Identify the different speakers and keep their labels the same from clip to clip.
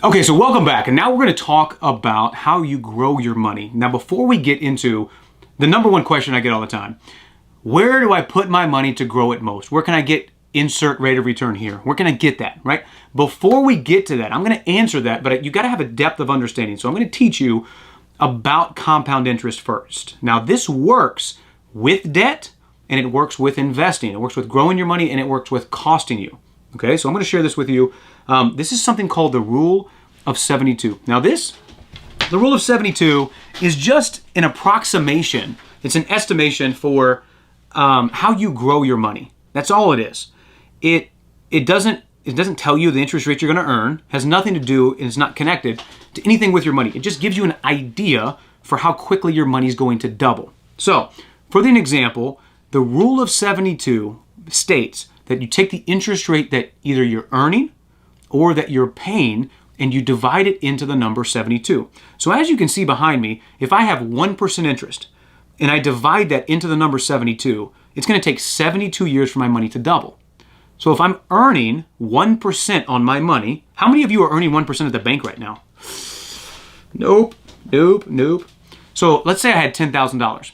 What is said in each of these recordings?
Speaker 1: Okay, so welcome back. And now we're going to talk about how you grow your money. Now, before we get into the number one question I get all the time, where do I put my money to grow it most? Where can I get insert rate of return here? Where can I get that, right? Before we get to that, I'm going to answer that, but you got to have a depth of understanding. So I'm going to teach you about compound interest first. Now, this works with debt and it works with investing. It works with growing your money and it works with costing you. Okay, so I'm going to share this with you. This is something called the Rule of 72. Now the Rule of 72 is just an approximation. It's an estimation for how you grow your money. That's all it is. It doesn't tell you the interest rate you're going to earn. Has nothing to do, and it's not connected to anything with your money. It just gives you an idea for how quickly your money is going to double. So, for an example, the Rule of 72 states that you take the interest rate that either you're earning or that you're paying and you divide it into the number 72. So as you can see behind me, if I have 1% interest and I divide that into the number 72, it's going to take 72 years for my money to double. So if I'm earning 1% on my money, how many of you are earning 1% at the bank right now? Nope. So let's say I had $10,000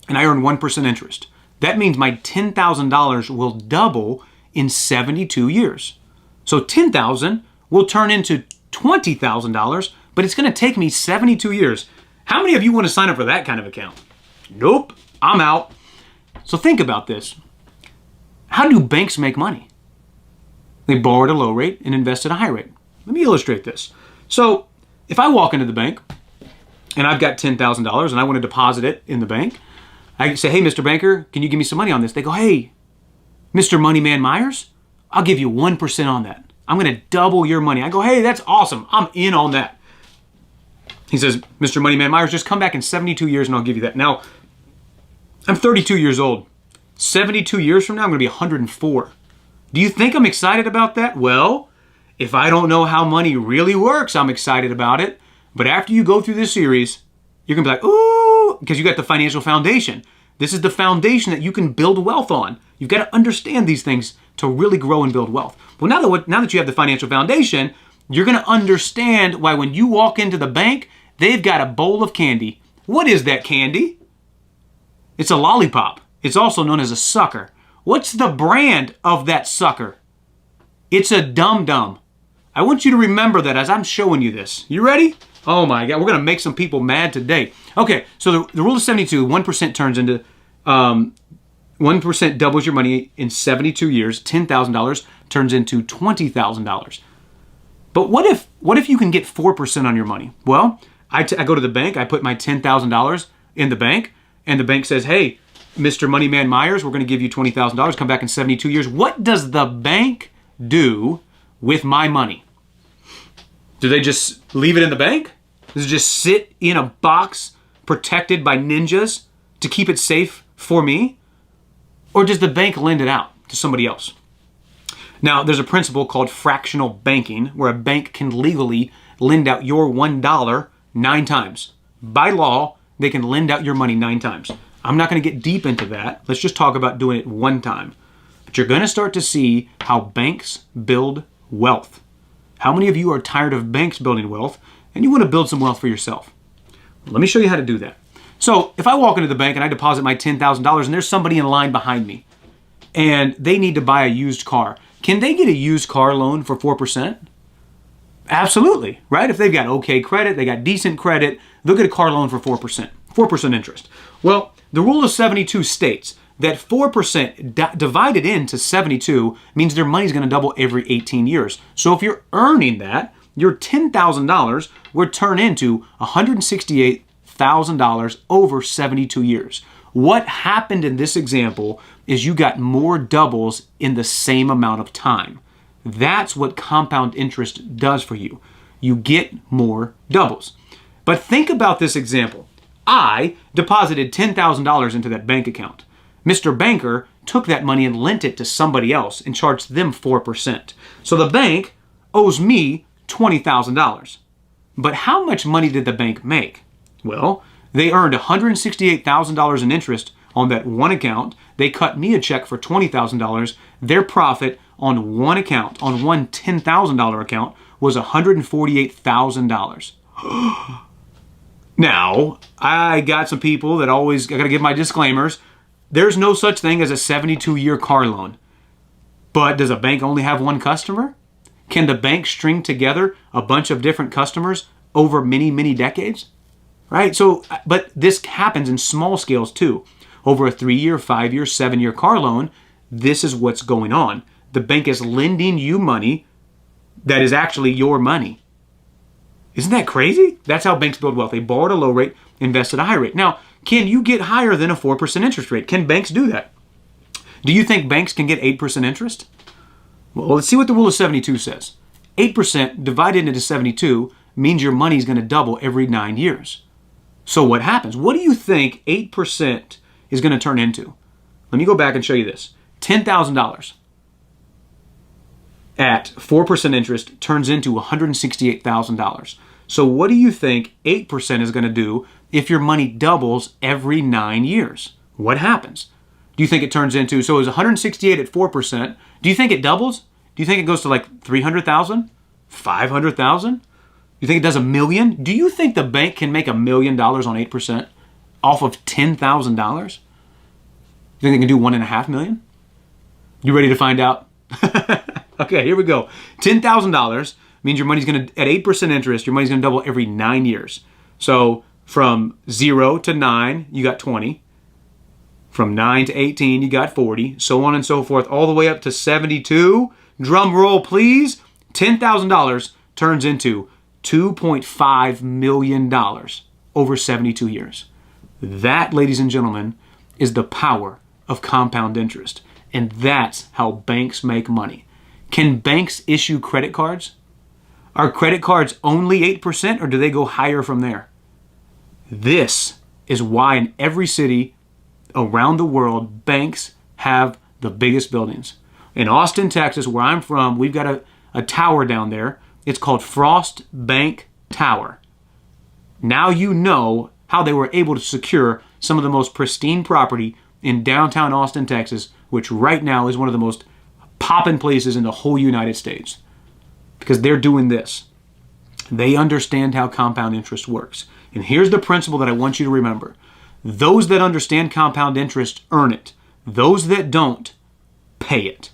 Speaker 1: and I earn 1% interest. That means my $10,000 will double in 72 years. So $10,000 will turn into $20,000, but it's going to take me 72 years. How many of you want to sign up for that kind of account? Nope, I'm out. So think about this. How do banks make money? They borrow at a low rate and invest at a high rate. Let me illustrate this. So if I walk into the bank and I've got $10,000 and I want to deposit it in the bank, I say, hey, Mr. Banker, can you give me some money on this? They go, hey, Mr. Moneyman Myers, I'll give you 1% on that. I'm going to double your money. I go, hey, that's awesome. I'm in on that. He says, Mr. Moneyman Myers, just come back in 72 years and I'll give you that. Now, I'm 32 years old. 72 years from now, I'm going to be 104. Do you think I'm excited about that? Well, if I don't know how money really works, I'm excited about it. But after you go through this series, you're going to be like, ooh, because you got the financial foundation. This is the foundation that you can build wealth on. You've got to understand these things to really grow and build wealth. Well, now that you have the financial foundation, you're going to understand why when you walk into the bank, they've got a bowl of candy. What is that candy? It's a lollipop. It's also known as a sucker. What's the brand of that sucker? It's a Dum Dum. I want you to remember that as I'm showing you this. You ready? Oh my God, we're going to make some people mad today. Okay, so the Rule of 72, 1% turns into, 1% doubles your money in 72 years. $10,000 turns into $20,000. But what if you can get 4% on your money? Well, I go to the bank, I put my $10,000 in the bank, and the bank says, hey, Mr. Moneyman Myers, we're going to give you $20,000, come back in 72 years. What does the bank do with my money? Do they just leave it in the bank? Does it just sit in a box protected by ninjas to keep it safe for me? Or does the bank lend it out to somebody else? Now, there's a principle called fractional banking where a bank can legally lend out your $1 9 times. By law, they can lend out your money 9 times. I'm not going to get deep into that. Let's just talk about doing it 1 time. But you're going to start to see how banks build wealth. How many of you are tired of banks building wealth and you want to build some wealth for yourself? Let me show you how to do that. So if I walk into the bank and I deposit my $10,000 and there's somebody in line behind me and they need to buy a used car, can they get a used car loan for 4%? Absolutely, right? If they've got okay credit, they got decent credit, they'll get a car loan for 4%, 4% interest. Well, the Rule of 72 states that 4% divided into 72 means their money's going to double every 18 years. So if you're earning that, your $10,000 would turn into $168,000 over 72 years. What happened in this example is you got more doubles in the same amount of time. That's what compound interest does for you. You get more doubles. But think about this example. I deposited $10,000 into that bank account. Mr. Banker took that money and lent it to somebody else and charged them 4%. So the bank owes me $20,000. But how much money did the bank make? Well, they earned $168,000 in interest on that one account. They cut me a check for $20,000. Their profit on one account, on one $10,000 account, was $148,000. Now, I got some people that always, I got to give my disclaimers. There's no such thing as a 72-year car loan. But does a bank only have one customer? Can the bank string together a bunch of different customers over many, many decades? Right? So, but this happens in small scales too. Over a 3-year, 5-year, 7-year car loan, this is what's going on. The bank is lending you money that is actually your money. Isn't that crazy? That's how banks build wealth. They borrow at a low rate, invest at a high rate. Now, can you get higher than a 4% interest rate? Can banks do that? Do you think banks can get 8% interest? Well, let's see what the rule of 72 says. 8% divided into 72 means your money is going to double every 9 years. So what happens? What do you think 8% is going to turn into? Let me go back and show you this. $10,000 at 4% interest turns into $168,000. So what do you think 8% is going to do if your money doubles every 9 years? What happens? Do you think it turns into, so it was 168 at 4%. Do you think it doubles? Do you think it goes to like 300,000? 500,000? You think it does $1 million? Do you think the bank can make $1 million on 8% off of $10,000? You think they can do $1.5 million? You ready to find out? Okay, here we go. $10,000 means your money's going to, at 8% interest, your money's going to double every 9 years. So from 0 to 9, you got 20. From 9 to 18, you got 40. So on and so forth, all the way up to 72. Drum roll, please. $10,000 turns into $2.5 million over 72 years. That, ladies and gentlemen, is the power of compound interest. And that's how banks make money. Can banks issue credit cards? Are credit cards only 8% or do they go higher from there? This is why in every city around the world, banks have the biggest buildings. In Austin, Texas, where I'm from, we've got a tower down there. It's called Frost Bank Tower. Now you know how they were able to secure some of the most pristine property in downtown Austin, Texas, which right now is one of the most poppin' places in the whole United States. Because they're doing this. They understand how compound interest works. And here's the principle that I want you to remember. Those that understand compound interest earn it. Those that don't, pay it.